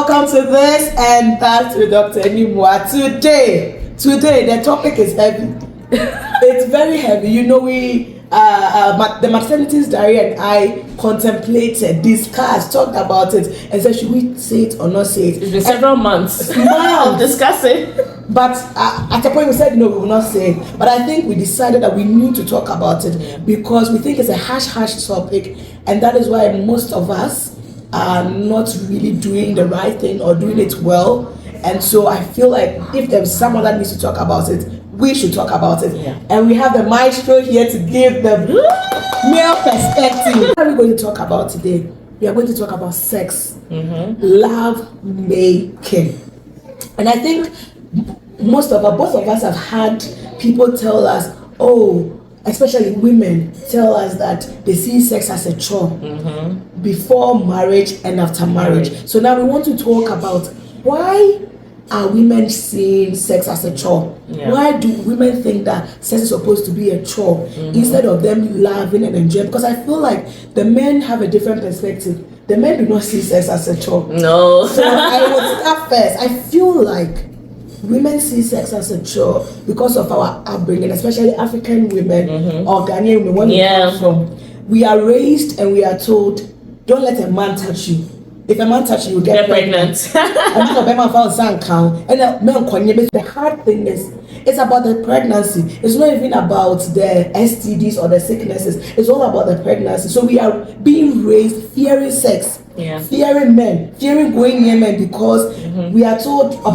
welcome to this and that with Dr. DrAnimwaa. Today, the topic is heavy. It's very heavy. You know, the maternity's diary and I contemplated, discussed, talked about it, and said, should we say it or not say it? It's been several months of discussing. But at a point we said, no, we will not say it. But I think we decided that we need to talk about it because we think it's a hush topic, and that is why most of us are not really doing the right thing or doing it well. And so I feel like if there's someone that needs to talk about it, we should talk about it. Yeah. And we have the Maestro here to give the male perspective. What are we going to talk about today? We are going to talk about sex, love making. And I think both of us have had people tell us, especially women, tell us that they see sex as a chore before marriage and after marriage. So now we want to talk about why are women seeing sex as a chore? Yeah. Why do women think that sex is supposed to be a chore instead of them loving and enjoying? Because I feel like the men have a different perspective. The men do not see sex as a chore. No. So I would start first. I feel like women see sex as a chore because of our upbringing, especially African women or Ghanaian women. Where we come from, we are raised and we are told, don't let a man touch you. If a man touches you, you get pregnant. The hard thing is, it's about the pregnancy. It's not even about the STDs or the sicknesses. It's all about the pregnancy. So we are being raised fearing sex, fearing men, fearing going near men because we are told, and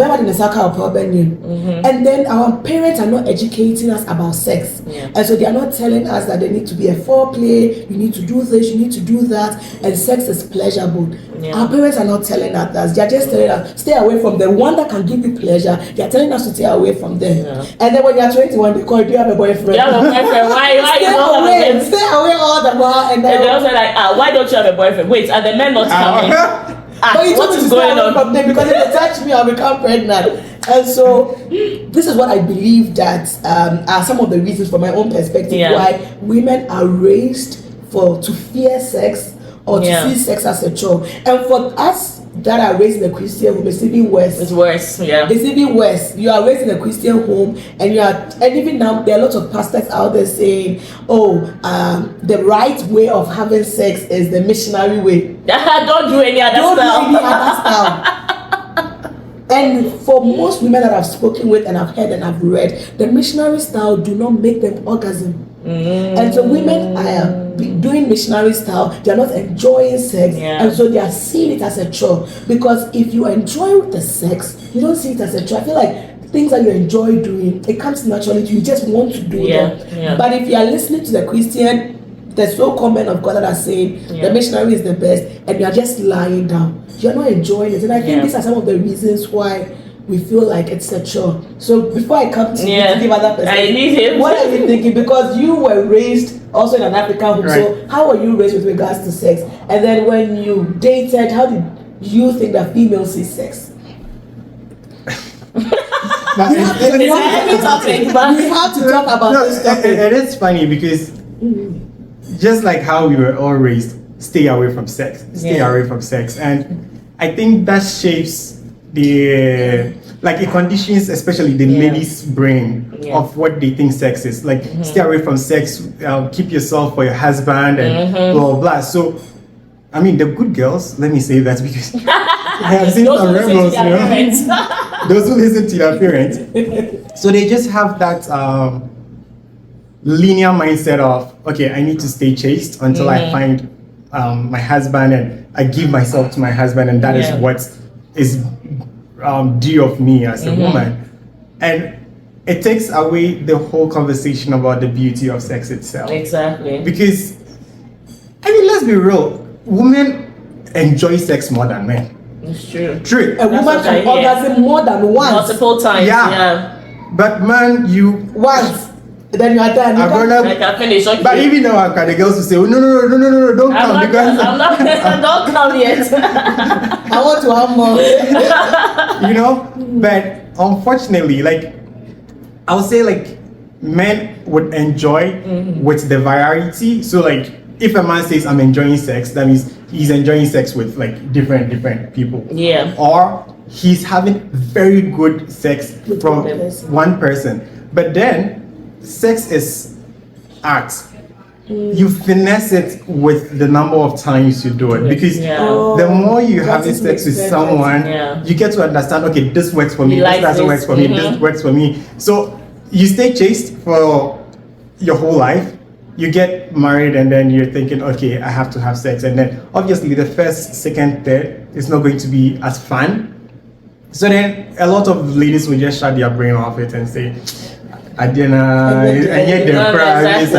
then our parents are not educating us about sex. And so they are not telling us that there need to be a foreplay, you need to do this, you need to do that, and sex is pleasurable. Our parents are not telling us that. They are just telling us, stay away from the one that can give you pleasure. They are telling us to stay away from them. And then when you are 21, they call you, do you have a boyfriend? You have a boyfriend. Why you don't have a boyfriend? Stay away all the while. And they also like, why don't you have a boyfriend? Wait, are the men not coming? What is going on? From them because if they touch me, I'll become pregnant. And so this is what I believe that are some of the reasons from my own perspective why women are raised to fear sex or to see sex as a chore. And for us that are raised in a Christian home, it's even worse. It's worse, It's even worse. You are raised in a Christian home, and even now there are lots of pastors out there saying, the right way of having sex is the missionary way. Don't do any other style. And for most women that I've spoken with and I've heard and I've read, the missionary style do not make them orgasm. And so women are doing missionary style, they are not enjoying sex, and so they are seeing it as a chore. Because if you enjoy the sex, you don't see it as a chore. I feel like things that you enjoy doing, it comes naturally to you, just want to do them. But if you are listening to the Christian, the so-called men of God that are saying the missionary is the best, and you are just lying down, you're not enjoying it. And I think these are some of the reasons why we feel like it's a chore. So before I come to you to give other perspective, what are you thinking? Because you were raised also in an African home, so how were you raised with regards to sex? And then when you dated, how did you think that females see sex? We have to talk about this topic. It is funny because just like how we were all raised, stay away from sex, and I think that shapes it conditions especially the ladies' brain of what they think sex is. Like stay away from sex, keep yourself for your husband and blah blah blah. So I mean the good girls, let me say that because I have seen some rebels, those who listen to their parents. So they just have that linear mindset of, okay, I need to stay chaste until I find my husband and I give myself to my husband, and that is what is due of me as a woman. And it takes away the whole conversation about the beauty of sex itself. Exactly. Because, I mean, let's be real, women enjoy sex more than men. It's true. True. A woman can orgasm more than once. Multiple times. But man, you once, then you are done. I can finish. Okay. But even now, the girls will say, oh, no, don't come because I'm not. Don't come yet. I want to have more. But unfortunately, I would say men would enjoy with the variety. So if a man says I'm enjoying sex, that means he's enjoying sex with like different people. Yeah. Or he's having very good sex from one person. But then sex is art. You finesse it with the number of times you do it, because the more you have sex with someone, you get to understand, okay, this works for me, this doesn't work for me, this works for me. So you stay chaste for your whole life. You get married and then you're thinking, okay, I have to have sex, and then obviously the first, second, third is not going to be as fun. So then a lot of ladies will just shut their brain off it and say, I didn't, and yet they're crying.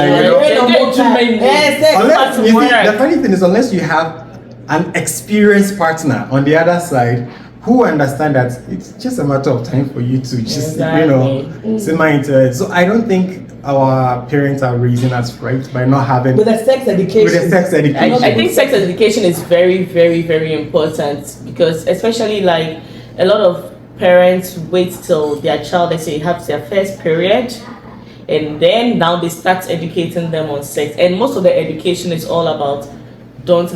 The funny thing is, unless you have an experienced partner on the other side who understand that it's just a matter of time for you to just, simmer into it. So I don't think our parents are raising us right by not having with the sex education. I think sex education is very, very, very important, because especially like a lot of parents wait till their child, let's say, have their first period, and then now they start educating them on sex. And most of the education is all about don't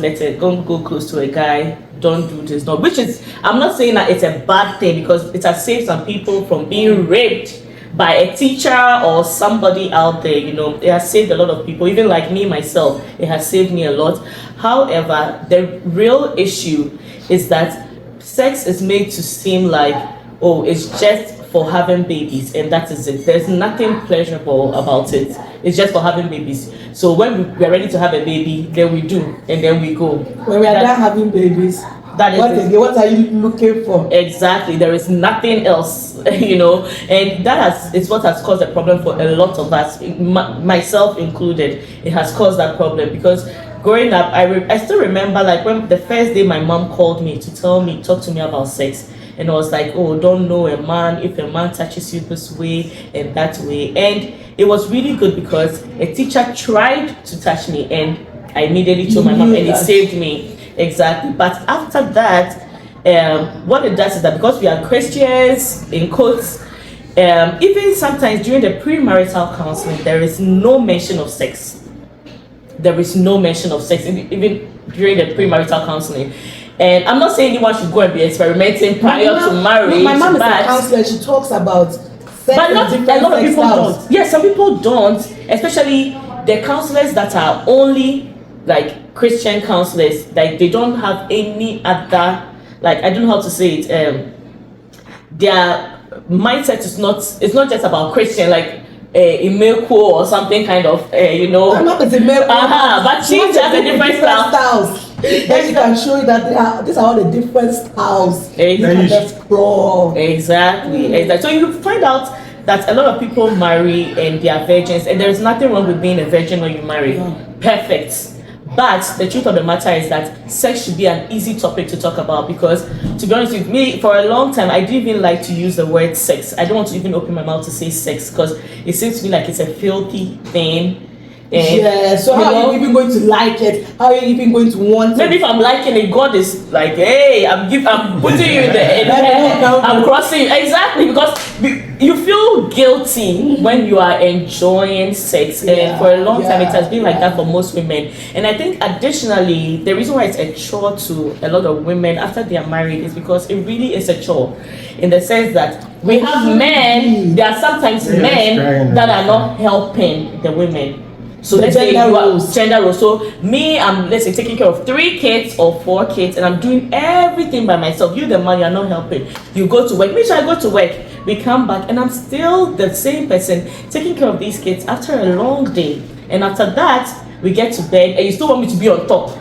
go close to a guy, don't do this, no. Which is, I'm not saying that it's a bad thing, because it has saved some people from being raped by a teacher or somebody out there. It has saved a lot of people, even like me myself. It has saved me a lot. However, the real issue is that sex is made to seem like, oh, it's just for having babies, and that is it. There's nothing pleasurable about it. It's just for having babies. So when we are ready to have a baby, then we do, and then we go. When we are done having babies, what are you looking for? Exactly. There is nothing else, and that is what has caused a problem for a lot of us, myself included. It has caused that problem, because growing up, I still remember, like, when the first day my mom called me to talk to me about sex, and I was like, oh, don't know a man if a man touches you this way and that way. And it was really good, because a teacher tried to touch me, and I immediately told my mom, and it saved me. Exactly. But after that, what it does is that, because we are Christians, in quotes, even sometimes during the premarital counseling, there is no mention of sex. There is no mention of sex, even during the premarital counseling. And I'm not saying anyone should go and be experimenting prior to marriage. My mom is a counselor. She talks about sex, but not a lot of people don't. Yes, some people don't, especially the counselors that are only like Christian counselors. Like, they don't have any other, like, I don't know how to say it. Their mindset is not. It's not just about Christian, like Imeko or something kind of. My mom is Imeko. But she has a different style. Then she can show you that these are all the different styles. Explore. Exactly. So you find out that a lot of people marry and they are virgins, and there is nothing wrong with being a virgin when you marry. Perfect. But the truth of the matter is that sex should be an easy topic to talk about, because, to be honest with me, for a long time I didn't even like to use the word sex. I don't want to even open my mouth to say sex, because it seems to me like it's a filthy thing. So how are you even going to like it? How are you even going to want it? Maybe if I'm liking it, God is like, hey, I'm putting you in the I'm crossing you. Exactly, because you feel guilty when you are enjoying sex. And for a long time, it has been like that for most women. And I think additionally, the reason why it's a chore to a lot of women after they are married is because it really is a chore. In the sense that we have men, there are sometimes men that are not helping the women. So let's say gender roles. So me, I'm, let's say, taking care of 3 kids or 4 kids, and I'm doing everything by myself. You, the man, you're not helping. You go to work. Make sure I go to work. We come back, and I'm still the same person taking care of these kids after a long day. And after that, we get to bed, and you still want me to be on top.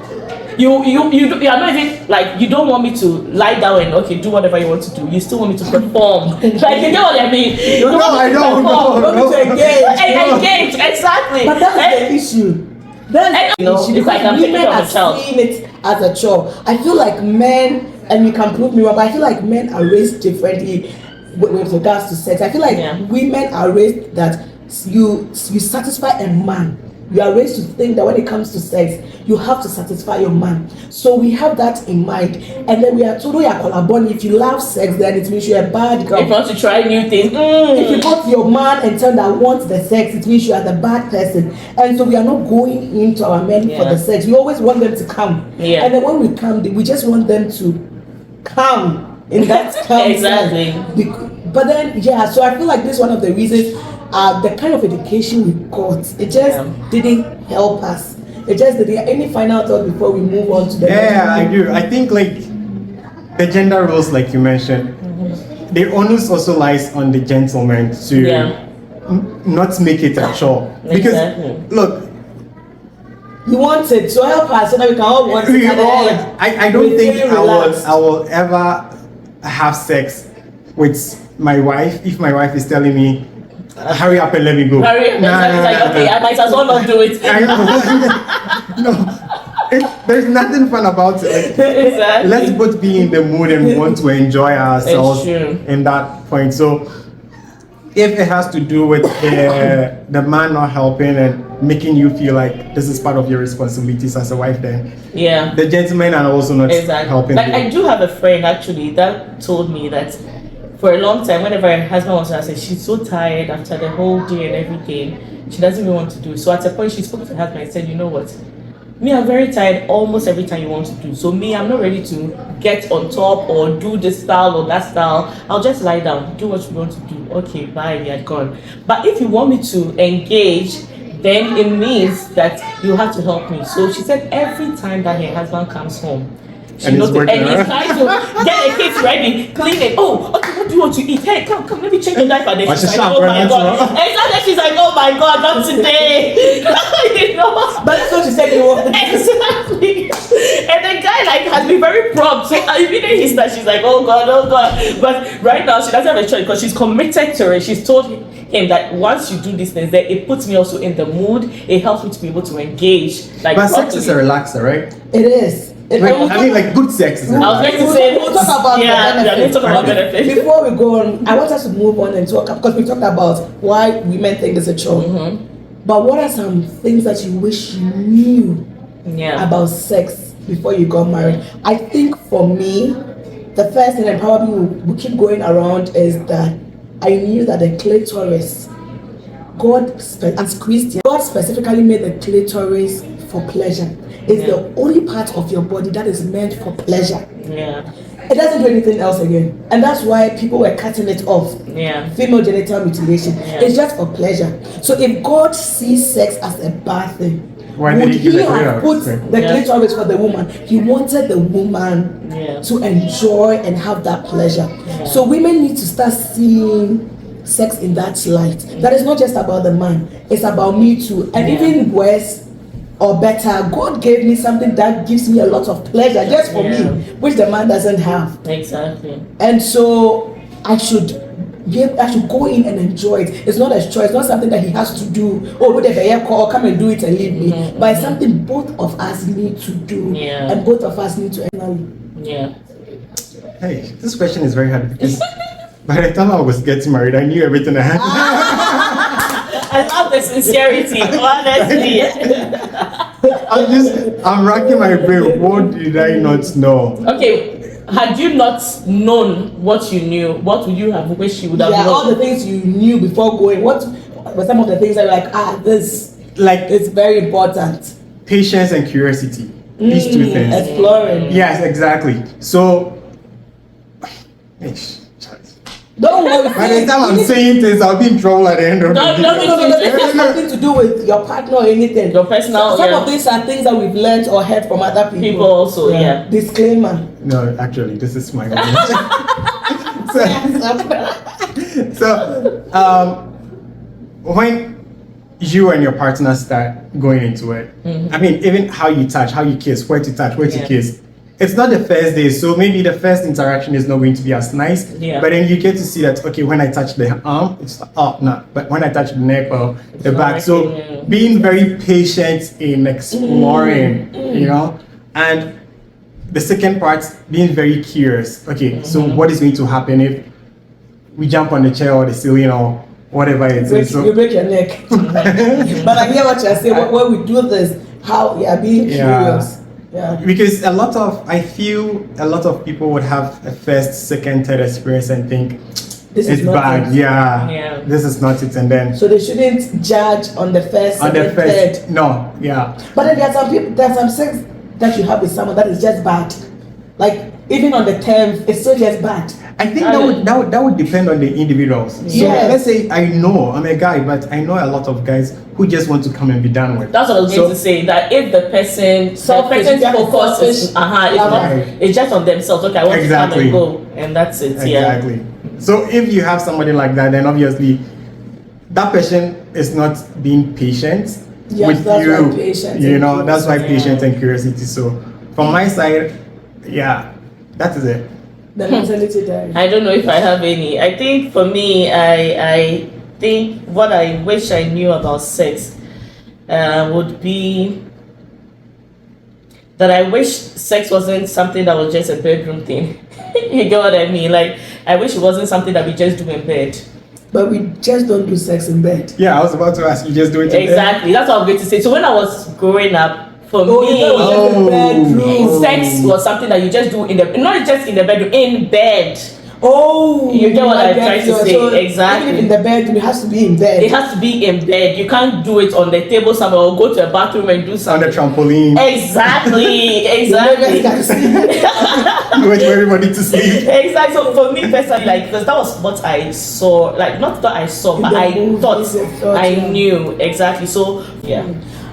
You are not even, like, you don't want me to lie down and, okay, do whatever you want to do. You still want me to perform. Like, you know what I mean? I don't know. Engage, exactly. But that's the issue. That's the issue. It's like I'm taking care of a child. Seeing it as a chore. I feel like men, and you can prove me wrong, but I feel like men are raised differently with regards to sex. I feel like women are raised that you satisfy a man you are raised to think that when it comes to sex, you have to satisfy your man. So we have that in mind, and then we are told, if you love sex, then it means you're a bad girl. If you want to try new things, If you go to your man and tell that wants the sex, it means you are the bad person. And so we are not going into our men for the sex. We always want them to come. Yeah. And then when we come, we just want them to come in that calm Exactly. But then, so I feel like this is one of the reasons the kind of education we got, it just didn't help us. It just didn't. Any final thought before we move on to the Yeah, I do. I think like the gender roles, like you mentioned, the onus also lies on the gentleman to not make it a chore. Because look, you want it, so help us so that we can all want it. I don't think I will ever have sex with my wife if my wife is telling me, hurry up and let me go. Hurry up. Okay, I might as well not do it. No, there's nothing fun about it. Like, Exactly. let's both be in the mood and want to enjoy ourselves in that point. So if it has to do with the man not helping and making you feel like this is part of your responsibilities as a wife, then the gentlemen are also not helping. Like I do have a friend actually that told me that for a long time, whenever her husband was to say she's so tired after the whole day and everything, she doesn't even want to do it. So at a point she spoke to her husband and said, you know what? Me, I'm very tired almost every time you want to do. So me, I'm not ready to get on top or do this style or that style. I'll just lie down, do what you want to do. Okay, bye, we are gone. But if you want me to engage, then it means that you have to help me. So she said every time that her husband comes home, and he's trying to get the kids ready, clean it. Oh, okay, what do you want to eat? Hey, come, let me check the diaper. Then she's like, oh my god. Exactly, she's like, oh my god, not today. You know? But that's what she said. Exactly. And the guy like has been very prompt. So immediately he starts, she's like, oh god. But right now she doesn't have a choice because she's committed to it. She's told him that once you do these things, then it puts me also in the mood. It helps me to be able to engage. Like, but sex is a relaxer, right? It is. I mean, like good sex is a relaxer. I was going to say, we'll talk about let's talk about benefits. Before we go on, I want us to move on and talk, because we talked about why women think it's a chore. But what are some things that you wish you knew about sex before you got married? I think for me, the first thing, and probably we'll keep going around, is that I knew that the clitoris, as Christian, God specifically made the clitoris for pleasure. It's the only part of your body that is meant for pleasure. It doesn't do anything else again. And that's why people were cutting it off. Female genital mutilation. It's just for pleasure. So if God sees sex as a bad thing, why would did he have put the clitoris for the woman? He wanted the woman to enjoy and have that pleasure. So women need to start seeing sex in that light. That is not just about the man. It's about me too. And even worse or better, God gave me something that gives me a lot of pleasure just for me, which the man doesn't have. Exactly. And so I should go in and enjoy it. It's not a choice. It's not something that he has to do. Oh, whatever, come and do it and leave me. But it's something both of us need to do, and both of us need to Yeah. Hey, this question is very hard because by the time I was getting married, I knew everything I had. I love the sincerity, honestly. I'm racking my brain. What did I not know? Okay, had you not known what you knew, what would you have wished you would have known? All the things you knew before going. What were some of the things that were like, this, like, it's very important? Patience and curiosity. These two things. Exploring. Yes, exactly. So, don't worry. By the time I'm saying things, I'll be in trouble at the end of the day. No. It has nothing to do with your partner or anything. Your personal. Some of these are things that we've learned or heard from other people. People also, Disclaimer. No, actually, this is my own. So, when you and your partner start going into it, I mean, even how you touch, how you kiss, where to touch, where to kiss. It's not the first day, so maybe the first interaction is not going to be as nice. But then you get to see that, okay, when I touch the arm, it's but when I touch the neck or the back. So being very patient in exploring, you know, and the second part, being very curious. Okay, so what is going to happen if we jump on the chair or the ceiling or whatever it is. So You break your neck. But I hear what you're saying. When we do this, how we are being curious. Yeah. Because I feel a lot of people would have a first, second, third experience and think This it's is not bad. it. Yeah. This is not it, and then So they shouldn't judge on the first, second, third. no, yeah. But then there's some sex that you have with someone that is just bad. Like even on the 10th, it's still just bad. I think that would depend on the individuals. So Yes. let's say I'm a guy, but I know a lot of guys who just want to come and be done with. That's what I was going to say. That if the person's focus is it's just on themselves. Okay, I want to come and go, and that's it. Exactly. So if you have somebody like that, then obviously that person is not being patient with that's you. why patience and That's why curiosity. patience and curiosity. So from my side, that is it. The mentality there. I don't know if I have any. I think for me, I think what I wish I knew about sex would be that I wish sex wasn't something that was just a bedroom thing. You get what I mean? Like, I wish it wasn't something that we just do in bed. But we just don't do sex in bed. Yeah, I was about to ask you, just do it. Exactly. That's what I'm going to say. So when I was growing up, for me, sex was something that you just do not just in the bedroom, in bed. Oh, you get what I'm trying to say? So exactly. even in the bedroom, it has to be in bed. It has to be in bed. You can't do it on the table somewhere or go to a bathroom and do something. On the trampoline. Exactly. You wait for everybody to sleep. Exactly. So for me personally, like, because that was what I saw. Like, not that I saw, but I thought I knew. Exactly. So, yeah.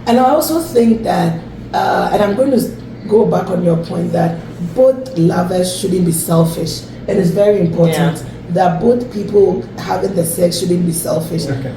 And I also think that, and I'm going to go back on your point that both lovers shouldn't be selfish. It is very important that both people having the sex shouldn't be selfish. Okay.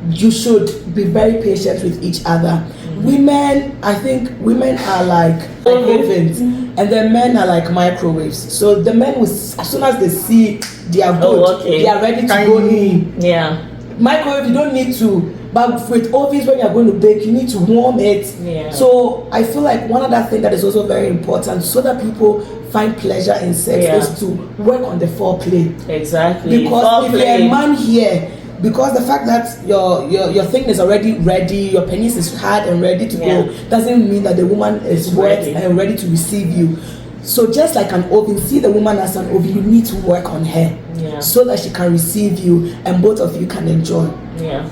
You should be very patient with each other. Women, I think women are like ovens, and the men are like microwaves. So the men will, as soon as they see they are good, they are ready to go in. Yeah. Microwave, you don't need to. But with ovens, when you're going to bake, you need to warm it. Yeah. So I feel like one other thing that is also very important, so that people find pleasure in sex, is to work on the foreplay. Exactly. Because if you're a man here, because the fact that your thing is already ready, your penis is hard and ready to go, doesn't mean that the woman is wet and ready to receive you. So just like an oven, see the woman as an oven, you need to work on her so that she can receive you and both of you can enjoy. Yeah.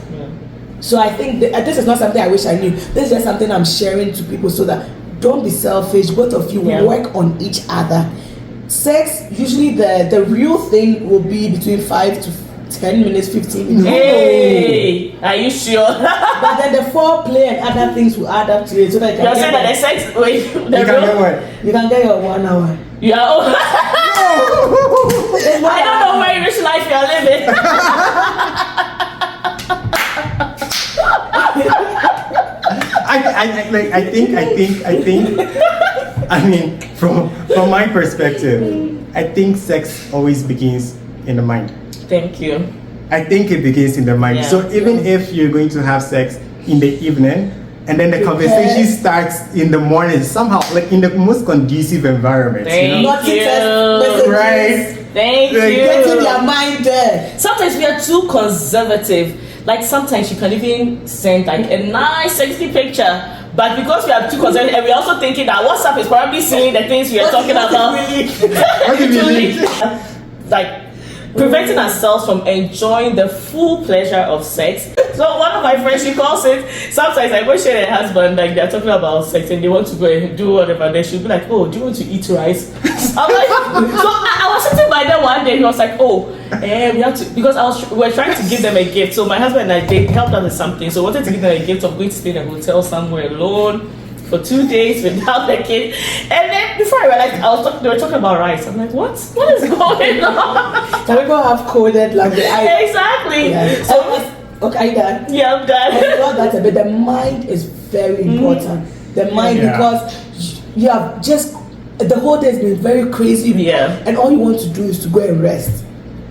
So I think this is not something I wish I knew. This is just something I'm sharing to people so that don't be selfish. Both of you work on each other. Sex, usually the real thing will be between 5 to 10 minutes, 15 minutes. Hey, are you sure? But then the foreplay and other things will add up to it. So that You're saying that the sex, you can get your 1 hour. Yeah. I don't know where rich life you're living. I mean, from my perspective, I think sex always begins in the mind. Thank you. I think it begins in the mind. Yeah. So even if you're going to have sex in the evening, and then the conversation starts in the morning, somehow, like in the most conducive environment. Thank you. Right. Thank you. Get in your mind there. Sometimes we are too conservative. Like sometimes you can even send like a nice sexy picture, but because we are too conservative and we're also thinking that WhatsApp is probably seeing the things we are talking about. What do you mean? Like preventing ourselves from enjoying the full pleasure of sex. So one of my friends, she calls it, sometimes I go share her husband, like they're talking about sex and they want to go and do whatever, then she'll be like, oh, do you want to eat rice? I'm like, so I was sitting by there one day, he was like, oh, we have to, because we were trying to give them a gift. So my husband and I, they helped us with something, so I wanted to give them a gift of going to stay in a hotel somewhere alone for 2 days without the kid. And then before I realized, they were talking about rice. I'm like, what is going on? Some people have coded like the Exactly. Yeah. So, okay, done. yeah, I'm done. I forgot that a bit. The mind is very important. The mind, because you have just, the whole day has been very crazy. Yeah. And all you want to do is to go and rest.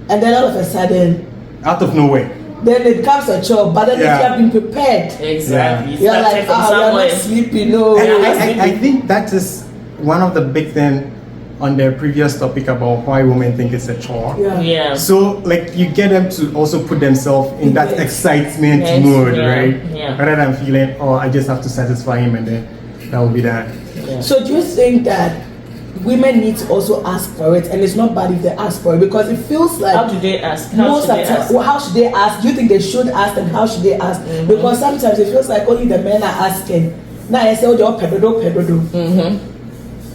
And then all of a sudden, out of nowhere, then it becomes a chore. But then if you have been prepared, exactly. you're like, you're not sleeping. No. I think that is one of the big things on the previous topic about why women think it's a chore. Yeah. So like you get them to also put themselves in that Yes. excitement Yes, mode, yeah, right? yeah. Rather than feeling, oh, I just have to satisfy him and then that will be that. Yeah. So do you think that women need to also ask for it, and it's not bad if they ask for it, because it feels like How do they ask? How should they ask? well, how should they ask? Do you think they should ask, and how should they ask? Because sometimes it feels like only the men are asking. Now I say, oh, you're pedodo.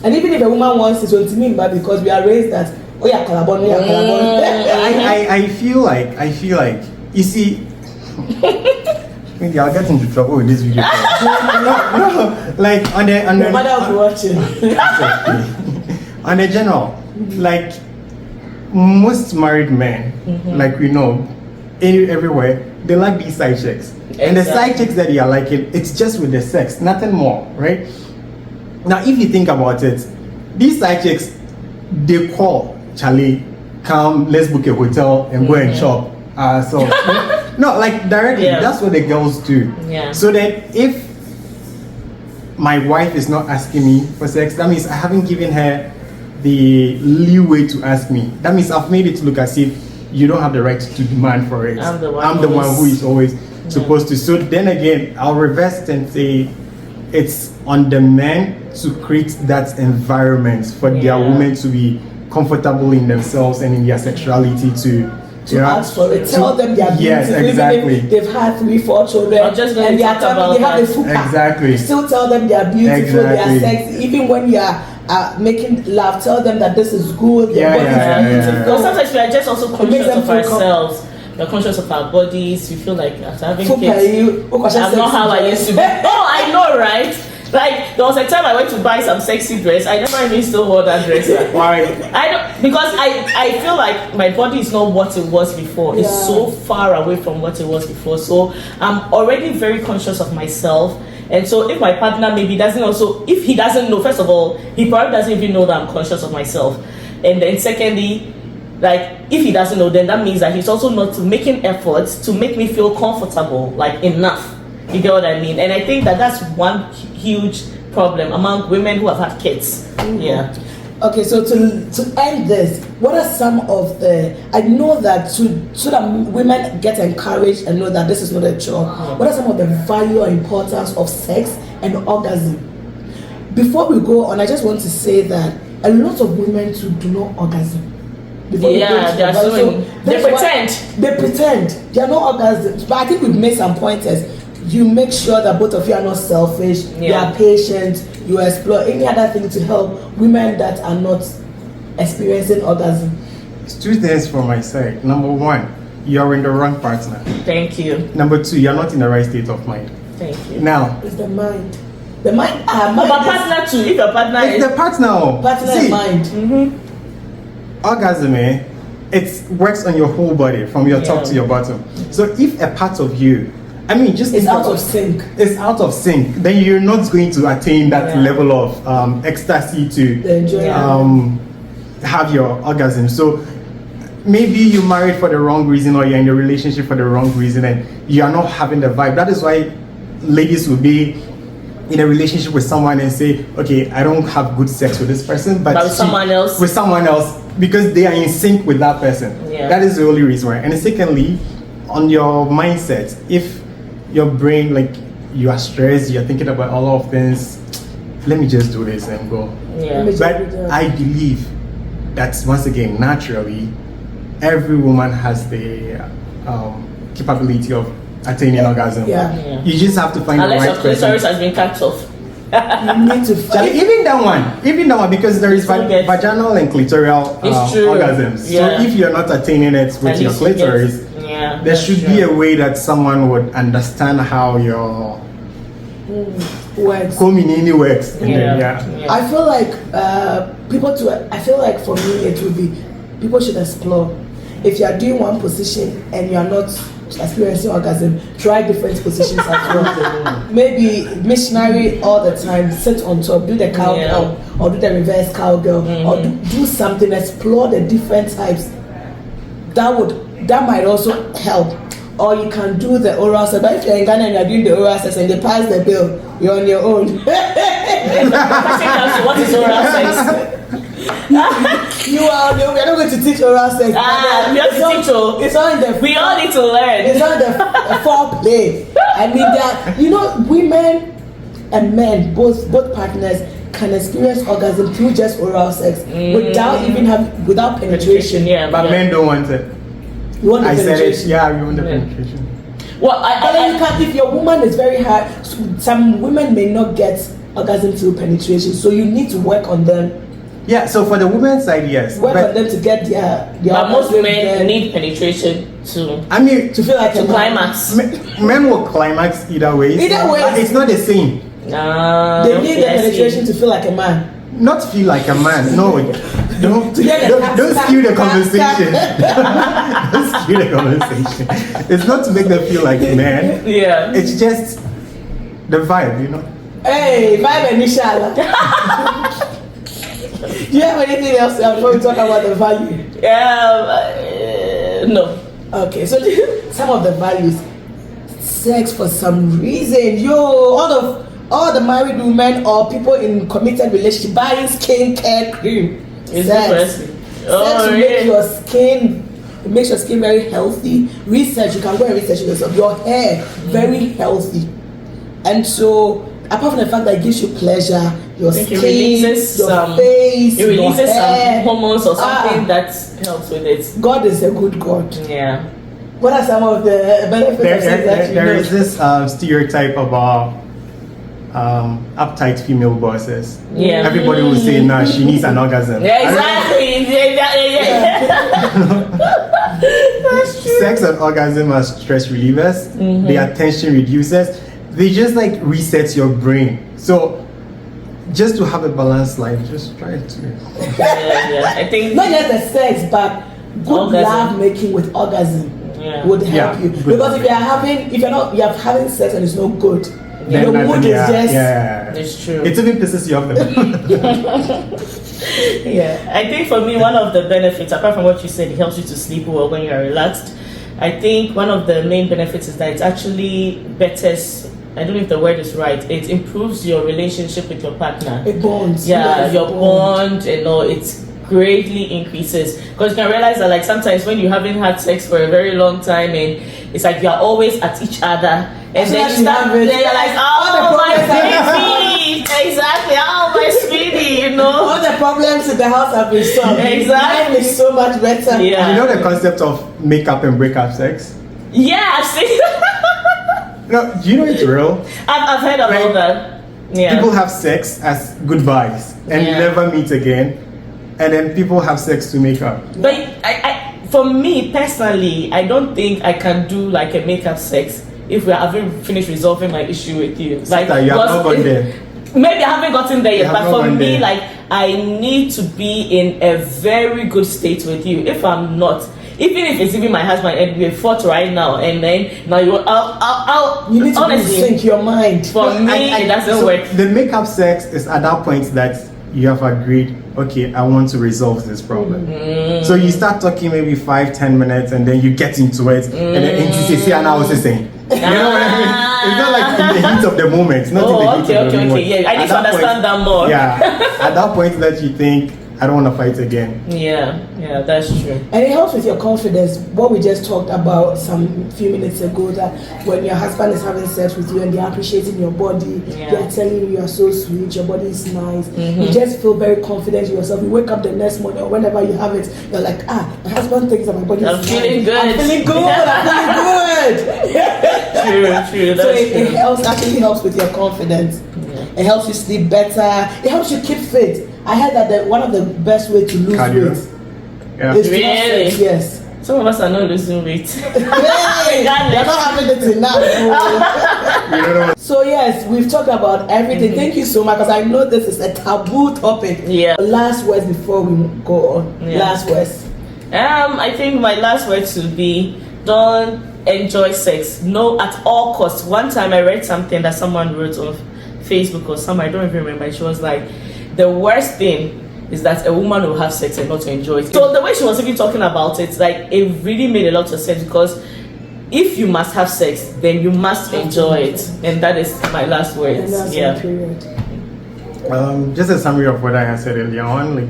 And even if a woman wants it, so to me, but because we are raised that, oh yeah, kalabon. I feel like you see. Maybe I'll get into trouble with this video. no, like on the No matter what you're watching. on the general, like most married men, like we know, everywhere, they like these side chicks. And the side chicks that they are liking, it's just with the sex, nothing more, right? Now, if you think about it, these side chicks, they call Charlie, come, let's book a hotel and go and shop. So no, like directly, that's what the girls do. Yeah. So then, if my wife is not asking me for sex, that means I haven't given her the leeway to ask me. That means I've made it look as if you don't have the right to demand for it. I'm the one who is always supposed to. So then again, I'll reverse it and say it's on the men to create that environment for their women to be comfortable in themselves and in their sexuality to ask for it. Tell them they are beautiful. Yes, exactly. Even if they've had 3-4 children I'm just gonna and they are talk about they have a fupa. Exactly. Still tell them they are beautiful, Exactly. they are sexy. Even when you are making love, tell them that this is good. Yeah, your body is beautiful. Because sometimes we are just also It makes conscious them of feel ourselves. We're conscious of our bodies. We feel like after having Fupa kids, you. I'm not how I used to be. Oh, I know, right? Like there was a time I went to buy some sexy dress. I never even still wore that dress. Why? I don't, because I feel like my body is not what it was before. It's so far away from what it was before. So I'm already very conscious of myself. And so if my partner maybe doesn't also, if he doesn't know, first of all, he probably doesn't even know that I'm conscious of myself. And then secondly, like if he doesn't know, then that means that he's also not making efforts to make me feel comfortable, like enough. You get what I mean? And I think that that's one huge problem among women who have had kids. Yeah. Okay, so to end this, what are some of the, I know that so that women get encouraged and know that this is not a chore, what are some of the value or importance of sex and orgasm? Before we go on, I just want to say that a lot of women too do not orgasm. They are doing, they pretend. They pretend. They are not orgasms. But I think we've made some pointers. You make sure that both of you are not selfish, you are patient, you explore any other thing to help women that are not experiencing orgasm. It's two things from my side. Number one, you're in the wrong partner. Thank you. Number two, you're not in the right state of mind. Thank you. Now, It's the mind. The mind. But partner too. If your partner it's is the partner. Partner See, and mind. orgasm, it works on your whole body from your top to your bottom. So if a part of you, I mean, just It's out of sync. It's out of sync. Then you're not going to attain that level of ecstasy to have your orgasm. So maybe you married for the wrong reason, or you're in a relationship for the wrong reason, and you are not having the vibe. That is why ladies will be in a relationship with someone and say, okay, I don't have good sex with this person, but with someone else. With someone else, because they are in sync with that person. Yeah. That is the only reason why. And secondly, on your mindset, if your brain, like, you are stressed, you're thinking about all of things, let me just do this and go. Yeah. But I believe that, once again, naturally, every woman has the capability of attaining orgasm. Yeah. You just have to find Unless the your right person. clitoris has been cut off. You need to Charlie, even that one, because there is vaginal and clitoral orgasms. Yeah. So if you're not attaining it with your clitoris, there should be a way that someone would understand how your works. community works. I feel like I feel like for me it would be, people should explore. If you are doing one position and you are not experiencing orgasm, try different positions as well. Maybe missionary all the time, sit on top, do the cowgirl or do the reverse cowgirl or do something, explore the different types. That might also help. Or you can do the oral sex. But if you're in Ghana and you're doing the oral sex and they pass the bill, you're on your own. What is oral sex? we are not going to teach oral sex. We have to teach. It's all in the. We all need to learn. It's all in the foreplay. I mean, that women and men, both partners, can experience orgasm through just oral sex without penetration. Yeah, but men don't want it. You want the I said penetration. it. Yeah, we want the penetration. Well, you can't. If your woman is very hard, some women may not get orgasm through penetration, so you need to work on them. Yeah, so for the women's side, yes. Work on them to get their but most orgasm men need penetration to feel like to climax. Men will climax either way. But it's not the same. They need the penetration to feel like a man. Not to feel like a man. No, don't skew the conversation. Don't skew the conversation. It's not to make them feel like men. Yeah. It's just the vibe, Hey, vibe and inshallah. Do you have anything else before we talk about the value? No. Okay, so some of the values. Sex for some reason. All the married women or people in committed relationship buying skincare cream. Sex will make your skin. It makes your skin very healthy. Research, you can go and research yourself. Your hair very healthy, and so apart from the fact that it gives you pleasure, your skin, your face, it releases your hair, some hormones or something that helps with it. God is a good God. Yeah. What are some of the benefits of sex that you know? There is this stereotype about uptight female bosses. Yeah. Everybody will say, "Nah, she needs an orgasm." Yeah, exactly. That's true. Sex and orgasm are stress relievers. They are tension reducers. They just like reset your brain. So just to have a balanced life, just try to. Yeah. I think not just the sex, but good orgasm. love making with orgasm would help you. Because if you're having sex and it's not good, your mood is just. It's true. It even pisses you off. I think for me, one of the benefits, apart from what you said, it helps you to sleep well when you are relaxed. I think one of the main benefits is that it actually betters. I don't know if the word is right. It improves your relationship with your partner. It bonds. Yeah, your bond, it greatly increases. Because you can realize that, like, sometimes when you haven't had sex for a very long time and it's like you're always at each other, and then you start, you're like, oh my baby, exactly, oh my sweetie, all the problems in the house have been solved. Exactly. Life is so much better. Yeah. You know the concept of makeup and breakup sex? Yeah, I've seen. No, do you know it's real? I've heard about that. Yeah. People have sex as goodbyes and never meet again, and then people have sex to make up. But for me personally, I don't think I can do like a makeup sex if we haven't finished resolving my issue with you. Like, you have not gone there. Maybe I haven't gotten there yet, but for me, there. like, I need to be in a very good state with you. If I'm not, even if it's even my husband and we fought right now, and then now you need to honestly sync your mind. For me, it doesn't work. The makeup sex is at that point that you have agreed, okay, I want to resolve this problem. So you start talking maybe 5-10 minutes, and then you get into it, and then you say, and I was just saying. You know what I mean? It's not like in the heat of the moment. Not in the heat of the moment. Yeah, I need to understand that more. Yeah, at that point that you think, I don't want to fight again. Yeah, that's true. And it helps with your confidence. What we just talked about some few minutes ago, that when your husband is having sex with you and they're appreciating your body, they're telling you are so sweet, your body is nice. You just feel very confident in yourself. You wake up the next morning or whenever you have it, you're like, my husband thinks that my body is nice. Feeling good. I'm feeling good. I'm feeling good. True. So it actually helps with your confidence. It helps you sleep better. It helps you keep fit. I heard that one of the best way to lose weight is to have sex. Yes. Some of us are not losing weight. Hey, they're not having it enough. So yes, we've talked about everything. Thank you so much, because I know this is a taboo topic. Yeah. Last words before we go on. Last words. I think my last words would be, don't enjoy sex. No, at all costs. One time I read something that someone wrote on Facebook or somewhere, I don't even remember. She was like, the worst thing is that a woman will have sex and not enjoy it. So the way she was even talking about it, like, it really made a lot of sense, because if you must have sex, then you must enjoy it. And that is my last words. Just a summary of what I had said earlier on, like,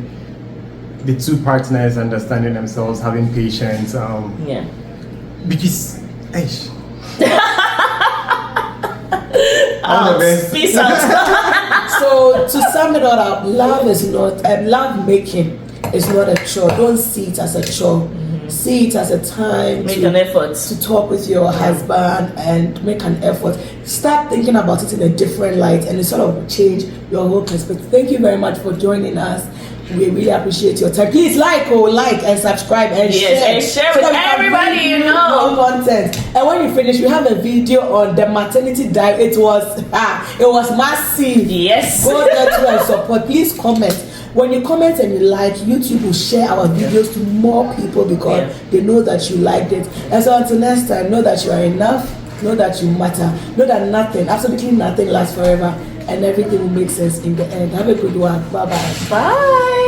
the two partners understanding themselves, having patience. Yeah. Because, all the best. Peace out. So to sum it all up, love making is not a chore. Don't see it as a chore. See it as a time Make an effort to talk with your husband and make an effort. Start thinking about it in a different light and it sort of change your whole perspective. Thank you very much for joining us. We really appreciate your time. Please like and subscribe and share. And share with everybody you know. More content. And when you finish, we have a video on the maternity diet. It was massive. Yes. Go there to and support. Please comment. When you comment and you like, YouTube will share our videos to more people because they know that you liked it. And so until next time, know that you are enough, know that you matter, know that nothing, absolutely nothing lasts forever, and everything will make sense in the end. Have a good one. Bye-bye. Bye.